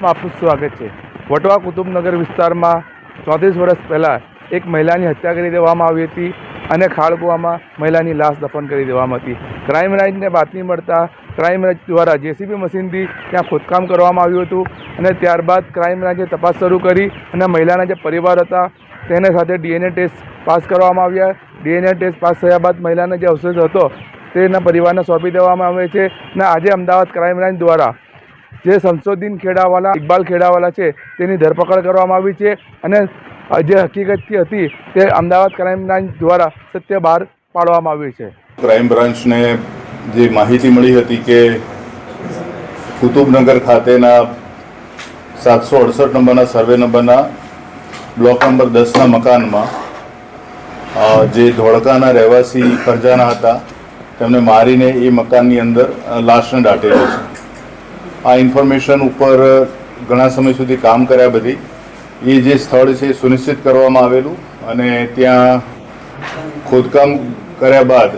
ન્યૂઝમાં આપનું સ્વાગત છે। વટવા કુતુબનગર વિસ્તારમાં 34 વર્ષ પહેલાં એક મહિલાની હત્યા કરી દેવામાં આવી હતી અને ખાળકૂવામાં મહિલાની લાશ દફન કરી દેવામાં હતી। ક્રાઇમ બ્રાન્ચને બાતમી મળતા ક્રાઇમ બ્રાન્ચ દ્વારા જેસીબી મશીનથી ત્યાં ખોદકામ કરવામાં આવ્યું હતું અને ત્યારબાદ ક્રાઇમ બ્રાન્ચે તપાસ શરૂ કરી અને મહિલાના જે પરિવાર હતા તેને સાથે ડીએનએ ટેસ્ટ પાસ કરવામાં આવ્યા। ડીએનએ ટેસ્ટ પાસ થયા બાદ મહિલાનો જે અવશેષ હતો તેના પરિવારને સોંપી દેવામાં આવે છે અને આજે અમદાવાદ ક્રાઇમ બ્રાન્ચ દ્વારા જે સંશોધીન ખેડાવાલા ઇકબાલ ખેડાવાલા છે તેની ધરપકડ કરવામાં આવી છે અને જે હકીકતથી હતી તે અમદાવાદ ક્રાઇમ બ્રાન્ચ દ્વારા સત્ય બહાર પાડવામાં આવ્યું છે। ક્રાઇમ બ્રાન્ચને જે માહિતી મળી હતી કે કુતુબનગર ખાતેના 768 નંબરના સર્વે નંબરના બ્લોક નંબર 10ના મકાનમાં જે ધોળકાના રહેવાસી ફરજાના હતા તેમને મારીને એ મકાનની અંદર લાશને દાટેલો છે। આ ઇન્ફોર્મેશન ઉપર ઘણા સમય સુધી કામ કર્યા બધી એ જે સ્થળ છે સુનિશ્ચિત કરવામાં આવેલું અને ત્યાં ખોદકામ કર્યા બાદ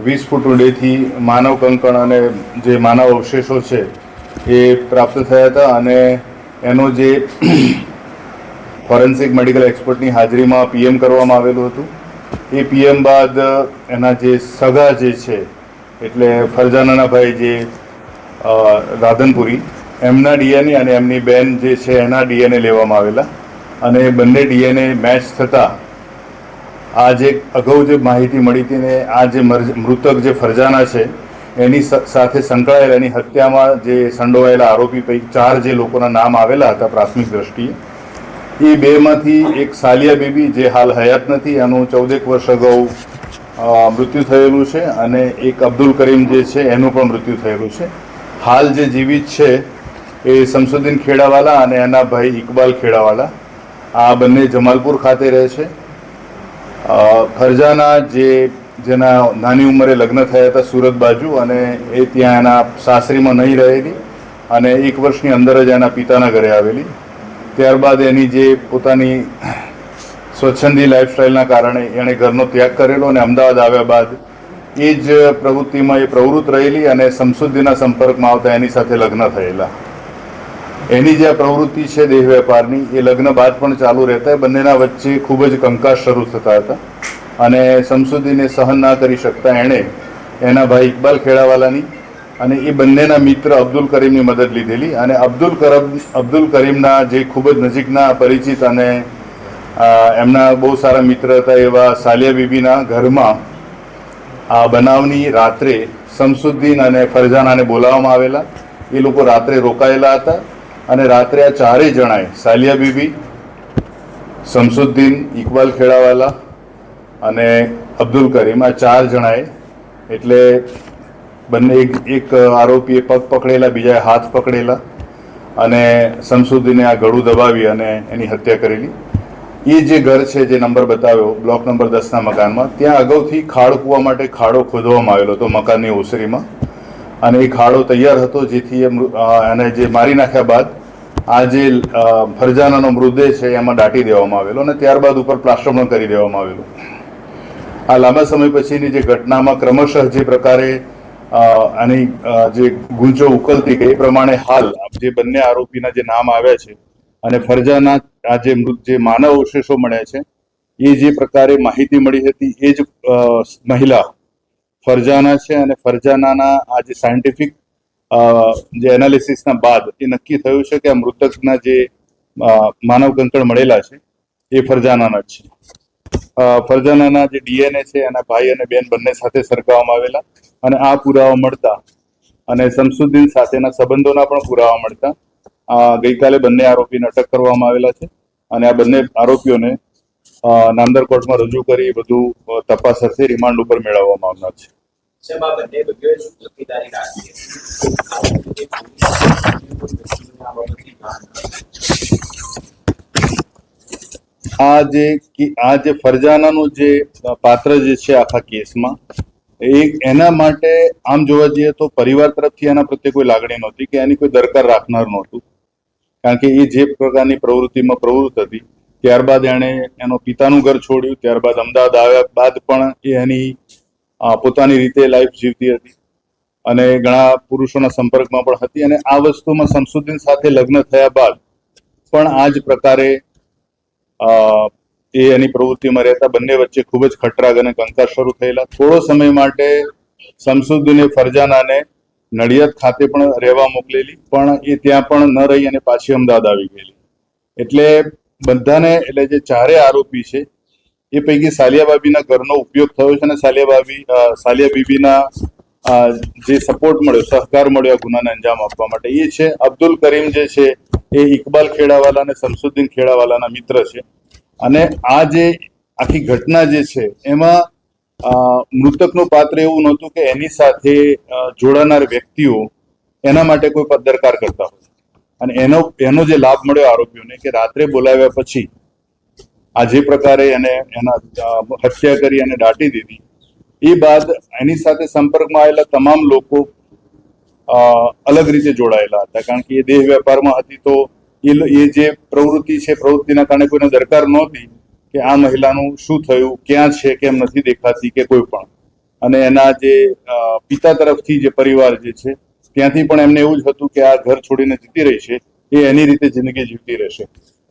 20 ફૂટ ઊંડેથી માનવ કંકણ અને જે માનવ અવશેષો છે એ પ્રાપ્ત થયા હતા અને એનો જે ફોરેન્સિક મેડિકલ એક્સપર્ટની હાજરીમાં પીએમ કરવામાં આવેલું હતું। એ પીએમ બાદ એના જે સગા જે છે એટલે ફરજાનાના ભાઈ જે રાધનપુરી એમના ડીએનએ અને એમની બેન જે છે એના ડીએનએ લેવામાં આવેલા અને બંને ડીએનએ મેચ થતાં આ જે અગાઉ જે માહિતી મળી હતી ને આ જે મૃતક જે ફરજાના છે એની સાથે સંકળાયેલા એની હત્યામાં જે સંડોવાયેલા આરોપી પૈકી 4 જે લોકોના નામ આવેલા હતા પ્રાથમિક દ્રષ્ટિએ એ બેમાંથી એક સાલિયા બીબી જે હાલ હયાત નથી એનું 14 વર્ષ અગાઉ મૃત્યુ થયેલું છે અને એક અબ્દુલ કરીમ જે છે એનું પણ મૃત્યુ થયેલું છે। હાલ જે જીવિત છે એ શમસુદ્દીન ખેડાવાલા અને એના ભાઈ ઇકબાલ ખેડાવાલા આ બંને જમાલપુર ખાતે રહે છે। ફરજાના જેના નાની ઉંમરે લગ્ન થયા હતા સુરત બાજુ અને એ ત્યાં એના સાસરીમાં નહીં રહેલી અને 1 વર્ષની અંદર જ એના પિતાના ઘરે આવેલી। ત્યારબાદ એની જે પોતાની સ્વચ્છંદી લાઈફસ્ટાઈલના કારણે એણે ઘરનો ત્યાગ કરેલો અને અમદાવાદ આવ્યા બાદ એ જ પ્રવૃત્તિમાં એ પ્રવૃત્ત રહેલી અને શમસુદ્દીનના સંપર્કમાં આવતા એની સાથે લગ્ન થયેલા। એની જે આ પ્રવૃત્તિ છે દેહ વેપારની એ લગ્ન બાદ પણ ચાલુ રહેતા બંનેના વચ્ચે ખૂબ જ કંકાસ શરૂ થતા હતા અને શમસુદ્દીને સહન ના કરી શકતા એણે એના ભાઈ ઇકબાલ ખેડાવાલાની અને એ બંનેના મિત્ર અબ્દુલ કરીમની મદદ લીધેલી અને અબ્દુલ કરીમના જે ખૂબ જ નજીકના પરિચિત અને એમના બહુ સારા મિત્ર હતા એવા સાલિયા બીબીના ઘરમાં આ બનાવની રાત્રે શમસુદ્દીન અને ફરજાનાને બોલાવવામાં આવેલા। એ લોકો રાત્રે રોકાયેલા હતા અને રાત્રે આ 4 જણાએ સાલિયા બીબી, શમસુદ્દીન, ઇકબાલ ખેડાવાલા અને અબ્દુલ કરીમ આ 4 જણાએ એટલે બંને એક આરોપીએ પગ પકડેલા બીજાએ હાથ પકડેલા અને શમસુદ્દીને આ ગળું દબાવી અને એની હત્યા કરેલી। એ જે ઘર છે જે નંબર બતાવ્યો બ્લોક નંબર 10ના મકાનમાં ત્યાં અગાઉથી ખાડ કૂવા માટે ખાડો ખોદવામાં આવેલો હતો મકાનની ઓસરીમાં અને એ ખાડો તૈયાર હતો જેથી એને જે મારી નાખ્યા બાદ આ જે ફરજાનાનો મૃતદેહ છે એમાં દાટી દેવામાં આવેલો અને ત્યારબાદ ઉપર પ્લાસ્ટર પણ કરી દેવામાં આવેલું। આ લાંબા સમય પછીની જે ઘટનામાં ક્રમશઃ જે પ્રકારે આની જે ગુંજો ઉકલતી ગઈ એ પ્રમાણે હાલ જે બંને આરોપીના જે નામ આવ્યા છે અને ફરજાના આ જે માનવ અવશેષો મળ્યા છે એ જે પ્રકારે માહિતી મળી હતી એ જ મહિલા ફરજાના છે અને ફરજાનાના આ જે સાયન્ટિફિક જે એનાલિસિસના બાદ એ નક્કી થયું છે કે આ મૃતકના જે માનવ કંકણ મળેલા છે એ ફરજાનાના જ છે। ફરજાનાના જે ડીએનએ છે એના ભાઈ અને બેન બંને સાથે સરખાવવામાં આવેલા અને આ પુરાવા મળતા અને શમસુદ્દીન સાથેના સંબંધોના પણ પુરાવા મળતા ગઈકાલે બંને આરોપીને અટક કરવામાં આવેલા છે અને આ બંને આરોપીઓને નામદાર કોર્ટમાં રજૂ કરી બધું તપાસ અર્થે રિમાન્ડ ઉપર મેળવવામાં આવનાર છે। આ જે ફરજાનાનું જે પાત્ર જે છે આખા કેસમાં એના માટે આમ જોવા જઈએ તો પરિવાર તરફથી એના પ્રત્યે કોઈ લાગણી નહોતી કે એની કોઈ દરકાર રાખનાર નહોતું કારણ કે એ જે પ્રકારની પ્રવૃત્તિમાં પ્રવૃત્ત હતી ત્યારબાદ એણે એનો પિતાનું ઘર છોડ્યું ત્યારબાદ અમદાવાદ આવ્યા બાદ પણ એ એની પોતાની રીતે લાઈફ જીવતી હતી અને ઘણા પુરુષોના સંપર્કમાં પણ હતી. અને આ વસ્તુમાં શમસુદ્દીન સાથે લગ્ન થયા બાદ પણ આ જ પ્રકારે એ એની પ્રવૃત્તિમાં રહેતા. બંને વચ્ચે ખૂબ જ ખટરાગ અને કંકાસ શરૂ થયેલા. થોડો સમય માટે શમસુદ્દીને ફરજાનાને નડિયાદ ખાતે પણ રહેવા મોકલેલી, પણ એ ત્યાં પણ ન રહી અને પાછી અમદાવાદ આવી ગયેલી. એટલે બધાને, એટલે જે ચારે આરોપી છે એ પૈકી સાલિયા બાબીના ઘરનો ઉપયોગ થયો છે અને સાલિયા બીબીના જે સપોર્ટ મળ્યો, સહકાર મળ્યો આ ગુનાને અંજામ આપવા માટે એ છે. અબ્દુલ કરીમ જે છે એ ઇકબાલ ખેડાવાલા અને શમસુદ્દીન ખેડાવાલાના મિત્ર છે. અને આ જે આખી ઘટના જે છે એમાં મૃતકનું પાત્ર એવું નહોતું કે એની સાથે જોડાનાર વ્યક્તિઓ એના માટે કોઈ પદ્ધરકાર કરતા હોય, અને એનો જે લાભ મળ્યો આરોપીઓને કે રાત્રે બોલાવ્યા પછી આ જે પ્રકારે એના હત્યા કરી અને દાટી દીધી, એ બાદ એની સાથે સંપર્કમાં આવેલા તમામ લોકો અલગ રીતે જોડાયેલા હતા. કારણ કે એ દેહ વેપારમાં હતી, તો એ જે પ્રવૃત્તિ છે, પ્રવૃત્તિના કારણે કોઈને દરકાર નહોતી કે આ મહિલાનું શું થયું, ક્યાં છે, કેમ નથી દેખાતી કે કોઈ પણ. અને એના જે પિતા તરફથી જે પરિવાર જે છે ત્યાંથી પણ એમને એવું જ હતું કે આ ઘર છોડીને જતી રહી છે, એ એની રીતે જિંદગી જીવતી રહેશે.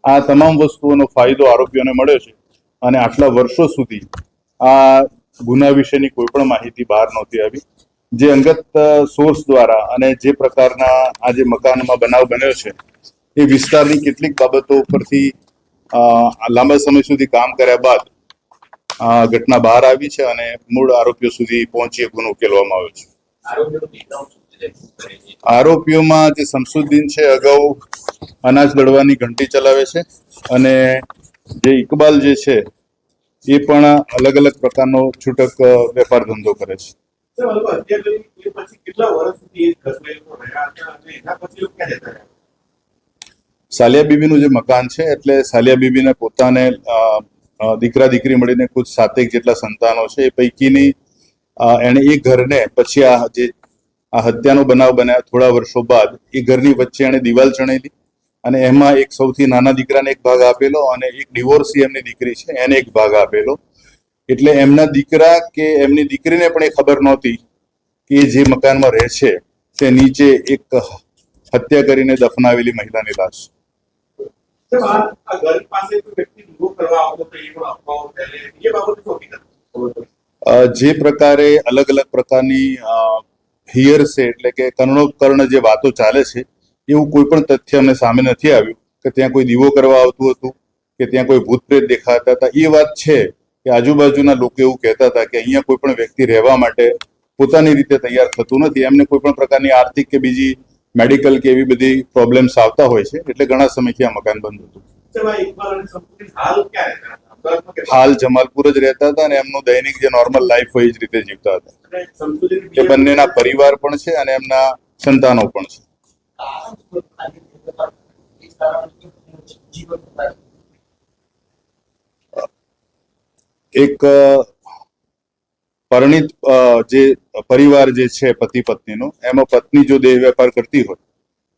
આ તમામ વસ્તુઓનો ફાયદો આરોપીઓને મળ્યો છે. અને આટલા વર્ષો સુધી આ ગુના વિશેની કોઈ પણ માહિતી બહાર નહોતી આવી. જે અંગત સોર્સ દ્વારા અને જે પ્રકારના આ જે મકાનમાં બનાવ બન્યો છે એ વિસ્તારની કેટલીક બાબતો ઉપરથી લાંબા સમય સુધી કામ કર્યા બાદ આ ઘટના બહાર આવી છે અને મૂળ આરોપીઓ સુધી પહોંચી ગુનો ઉકેલવામાં આવ્યો છે. આરોપીઓમાં જે શમસુદ્દીન છે અગાઉ અનાજ દળવાની ઘંટી ચલાવે છે, અને જે ઇકબાલ જે છે એ પણ અલગ અલગ પ્રકારનો છૂટક વેપાર ધંધો કરે છે. સાલિયા બીબીનું જે મકાન છે, એટલે સાલિયા બીબીને પોતાને દીકરા દીકરી મળીને કુલ 7 જેટલા સંતાનો છે. એ પૈકીની એણે એ ઘરને પછી આ હત્યાનો બનાવ બન્યા થોડા વર્ષો બાદ એ ઘરની વચ્ચે એણે દિવાલ ચણેલી, અને એમાં એક સૌથી નાના દીકરાને એક ભાગ આપેલો અને એક ડિવોર્સી એમની દીકરી છે એને એક ભાગ આપેલો. એટલે એમના દીકરા કે એમની દીકરીને પણ એ ખબર નહોતી કે જે મકાનમાં રહે છે તે નીચે એક હત્યા કરીને દફનાવેલી મહિલાની લાશ. જે પ્રકારે અલગ અલગ પ્રકારની હિયર છે, એટલે કે કર્ણોકર્ણ જે વાતો ચાલે છે, એવું કોઈ પણ તથ્ય અમને સામે નથી આવ્યું કે ત્યાં કોઈ દીવો કરવા આવતું હતું કે ત્યાં કોઈ ભૂત પ્રેત દેખાતા હતા. એ વાત છે કે આજુબાજુના લોકો એવું કહેતા હતા કે અહીંયા કોઈ પણ વ્યક્તિ રહેવા માટે પોતાની રીતે તૈયાર થતું નથી. એમને કોઈ પણ પ્રકારની આર્થિક કે બીજી મેડિકલ કે એવી બધી પ્રોબ્લેમ્સ આવતા હોય છે, એટલે ઘણા સમયથી આ મકાન બંધ હતું. હાલ જમાલપુર જ રહેતા હતા અને એમનું દૈનિક જે નોર્મલ લાઈફ હોય એ જ રીતે જીવતા હતા. એ બંનેના પરિવાર પણ છે અને એમના સંતાનો પણ છે. એક પરિણીત જે પરિવાર જે છે પતિ પત્નીનો, એમાં પત્ની જો દેહ વેપાર કરતી હોય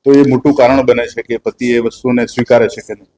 તો એ મોટું કારણ બને છે કે પતિ એ વસ્તુને સ્વીકારે છે કે નહીં.